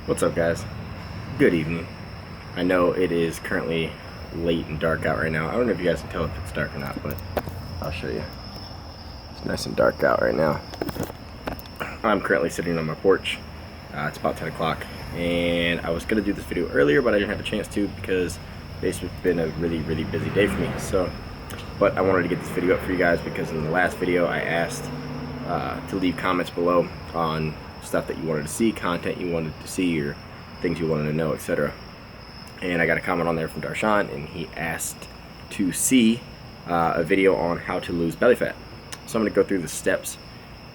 What's up, guys? Good evening. I know it is currently late and dark out right now. I don't know if you guys can tell if it's dark or not, but I'll show you. It's nice and dark out right now. I'm currently sitting on my porch. It's about 10 o'clock, and I was going to do this video earlier, but I didn't have a chance to because it's been a really busy day for me. But I wanted to get this video up for you guys because in the last video I asked to leave comments below on stuff that you wanted to see, content you wanted to see, or things you wanted to know, etc. And I got a comment on there from Darshan, and he asked to see a video on how to lose belly fat. So I'm going to go through the steps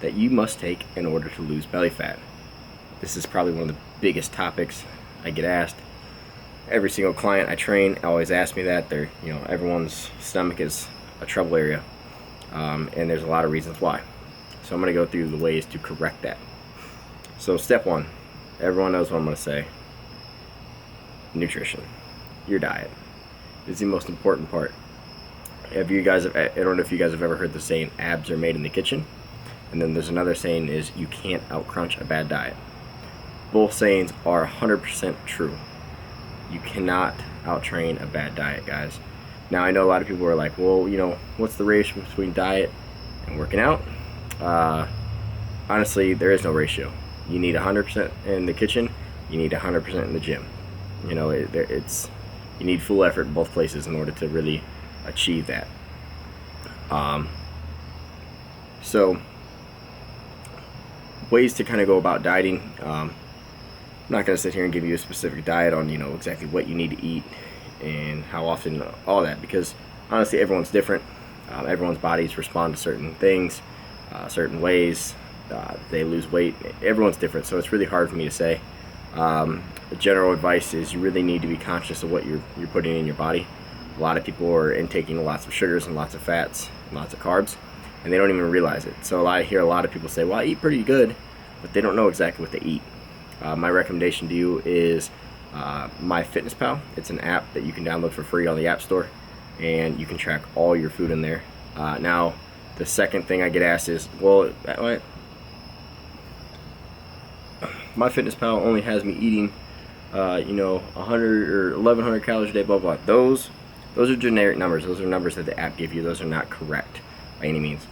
that you must take in order to lose belly fat. This is probably one of the biggest topics I get asked. Every single client I train always asks me that. Everyone's stomach is a trouble area, and there's a lot of reasons why. So I'm going to go through the ways to correct that. So step one, everyone knows what I'm going to say. Nutrition, your diet is the most important part. I don't know if you guys have ever heard the saying, abs are made in the kitchen. And then there's another saying is, you can't out-crunch a bad diet. Both sayings are 100% true. You cannot out-train a bad diet, guys. Now, I know a lot of people are like, well, what's the ratio between diet and working out? Honestly, there is no ratio. You need 100% in the kitchen, you need 100% in the gym. You need full effort in both places in order to really achieve that. So ways to kind of go about dieting. I'm not going to sit here and give you a specific diet on exactly what you need to eat and how often, all that, because honestly everyone's different. Everyone's bodies respond to certain things, certain ways. They lose weight. Everyone's different, so it's really hard for me to say. General advice is you really need to be conscious of what you're putting in your body. A lot of people are intaking lots of sugars and lots of fats and lots of carbs, and they don't even realize it. So I hear a lot of people say, well, I eat pretty good, but they don't know exactly what they eat. My recommendation to you is MyFitnessPal. It's an app that you can download for free on the App Store, and you can track all your food in there. Now, the second thing I get asked is, well, MyFitnessPal only has me eating 100 or 1100 calories a day, blah blah. Those are generic numbers. Those are numbers that the app give you. Those are not correct by any means.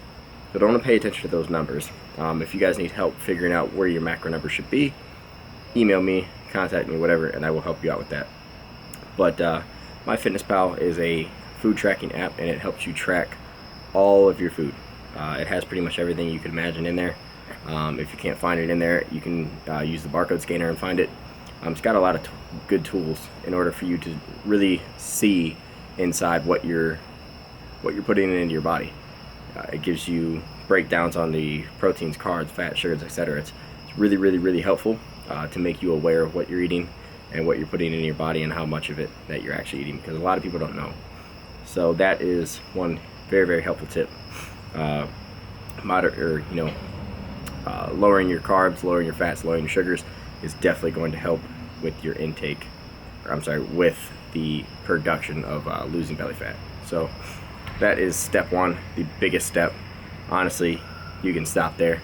So don't pay attention to those numbers. If you guys need help figuring out where your macro number should be, email me, contact me, whatever, and I will help you out with that. But MyFitnessPal is a food tracking app, and it helps you track all of your food. It has pretty much everything you could imagine in there. If you can't find it in there, you can use the barcode scanner and find it. It's got a lot of good tools in order for you to really see inside what you're putting into your body. It gives you breakdowns on the proteins, carbs, fat, sugars, etc. It's really helpful to make you aware of what you're eating and what you're putting in your body and how much of it that you're actually eating, because a lot of people don't know. So that is one very helpful tip. Lowering your carbs, lowering your fats, lowering your sugars is definitely going to help with your intake, with the production of losing belly fat. So that is step one, the biggest step. Honestly, you can stop there.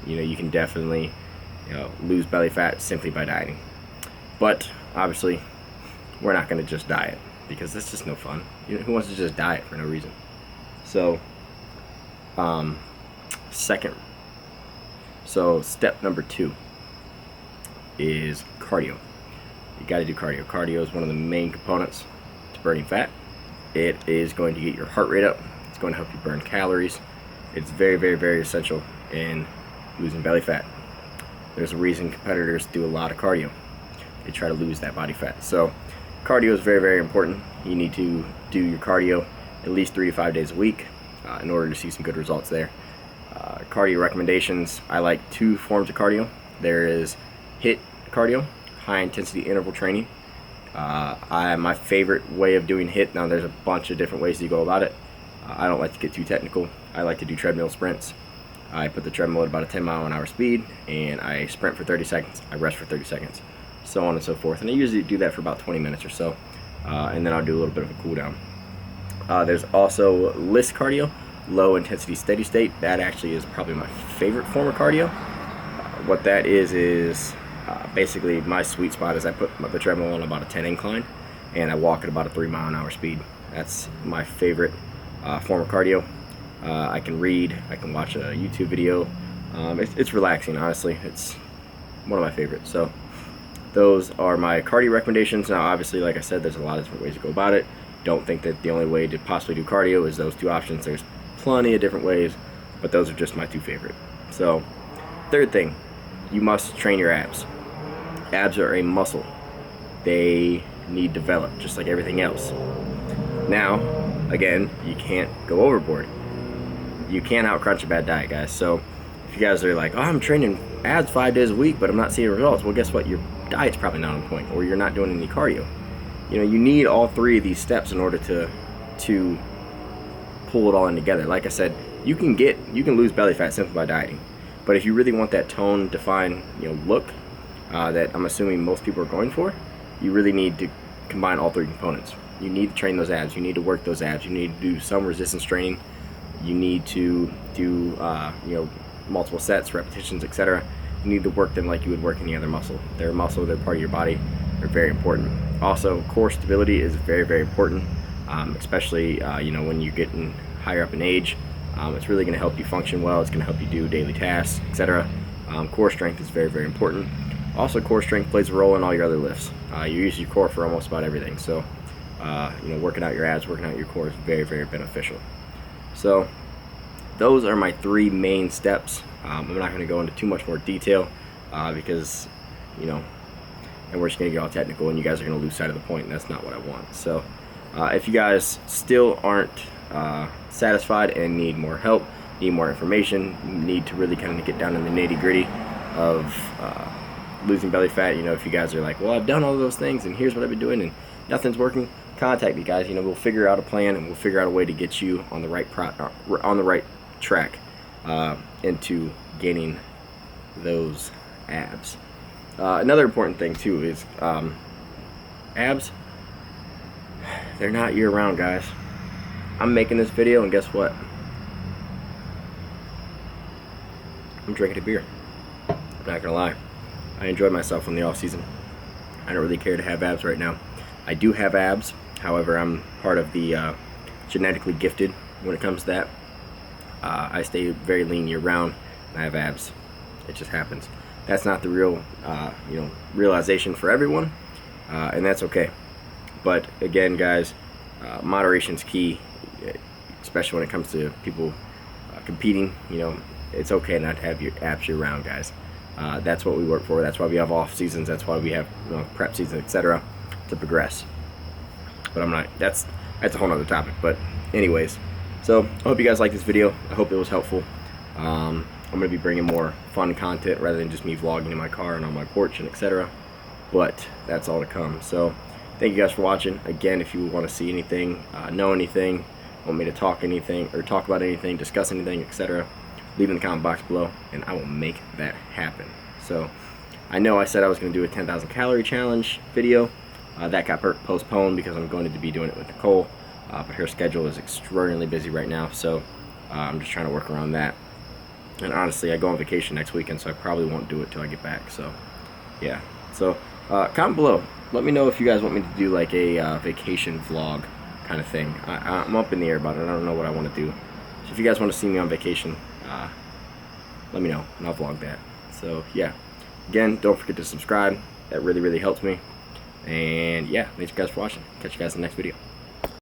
You can definitely lose belly fat simply by dieting. But obviously, we're not going to just diet, because it's just no fun. Who wants to just diet for no reason? So step number 2 is cardio. You got to do cardio. Cardio is one of the main components to burning fat. It is going to get your heart rate up. It's going to help you burn calories. It's very essential in losing belly fat. There's a reason competitors do a lot of cardio. They try to lose that body fat. So cardio is very important. You need to do your cardio at least 3 to 5 days a week in order to see some good results there. Cardio recommendations, I like 2 forms of cardio. There is HIIT cardio, high intensity interval training. My favorite way of doing HIIT, now there's a bunch of different ways to go about it. I don't like to get too technical. I like to do treadmill sprints. I put the treadmill at about a 10-mile-an-hour speed, and I sprint for 30 seconds, I rest for 30 seconds, so on and so forth. And I usually do that for about 20 minutes or so, and then I'll do a little bit of a cool down. There's also LIST cardio, low intensity steady state. That actually is probably my favorite form of cardio. What that is Basically, my sweet spot is I put the treadmill on about a 10 incline, and I walk at about a 3-mile-an-hour speed. That's my favorite form of cardio. I can read, I can watch a YouTube video. It's relaxing, honestly. It's one of my favorites. So those are my cardio recommendations. Now, obviously, like I said, there's a lot of different ways to go about it. Don't think that the only way to possibly do cardio is those 2 options. There's plenty of different ways, but those are just my 2 favorite. So, third thing, you must train your abs. Abs are a muscle. They need developed, just like everything else. Now, again, you can't go overboard. You can't out-crunch a bad diet, guys. So, if you guys are like, oh, I'm training abs 5 days a week, but I'm not seeing results, well, guess what? Your diet's probably not on point, or you're not doing any cardio. You know, you need all 3 of these steps in order to pull it all in together. Like I said, you can lose belly fat simply by dieting, but if you really want that tone defined, look that I'm assuming most people are going for, you really need to combine all 3 components. You need to train those abs. You need to work those abs. You need to do some resistance training. You need to do multiple sets, repetitions, etc. You need to work them like you would work any other muscle. They're a muscle. They're part of your body. They're very important. Also, core stability is very, very important, especially when you're getting higher up in age. It's really going to help you function well. It's going to help you do daily tasks, etc. Core strength is very, very important. Also, core strength plays a role in all your other lifts. You use your core for almost about everything. So, working out your abs, working out your core is very, very beneficial. So, those are my 3 main steps. I'm not going to go into too much more detail because, and we're just going to get all technical and you guys are going to lose sight of the point, and that's not what I want. So, if you guys still aren't satisfied and need more help, need more information, need to really kind of get down in the nitty-gritty of losing belly fat, if you guys are like, well, I've done all those things and here's what I've been doing and nothing's working, contact me, guys. We'll figure out a plan and we'll figure out a way to get you on the right track into gaining those abs. Another important thing too is abs, they're not year-round, guys. I'm making this video and guess what? I'm drinking a beer. I'm not gonna lie. I enjoy myself in the off season. I don't really care to have abs right now. I do have abs, however, I'm part of the genetically gifted when it comes to that. I stay very lean year-round and I have abs. It just happens. That's not the real, realization for everyone, and that's okay. But again, guys, moderation's key, especially when it comes to people competing. It's okay not to have your abs year-round, guys. That's what we work for. That's why we have off seasons. That's why we have prep seasons, etc., to progress. But I'm not. That's a whole other topic. But anyways, so I hope you guys like this video. I hope it was helpful. I'm gonna be bringing more fun content rather than just me vlogging in my car and on my porch and etc. But that's all to come. So thank you guys for watching. Again, if you want to see anything, know anything, want me to talk anything or talk about anything, discuss anything, etc., leave in the comment box below and I will make that happen. So I know I said I was going to do a 10,000 calorie challenge video. That got postponed because I'm going to be doing it with Nicole, but her schedule is extraordinarily busy right now, so I'm just trying to work around that. And honestly, I go on vacation next weekend, so I probably won't do it till I get back. So yeah, so comment below. Let me know if you guys want me to do like a vacation vlog kind of thing. I'm up in the air about it. I don't know what I want to do. So if you guys want to see me on vacation, let me know and I'll vlog that. So yeah, again, don't forget to subscribe. That really, really helps me. And yeah, thanks you guys for watching. Catch you guys in the next video.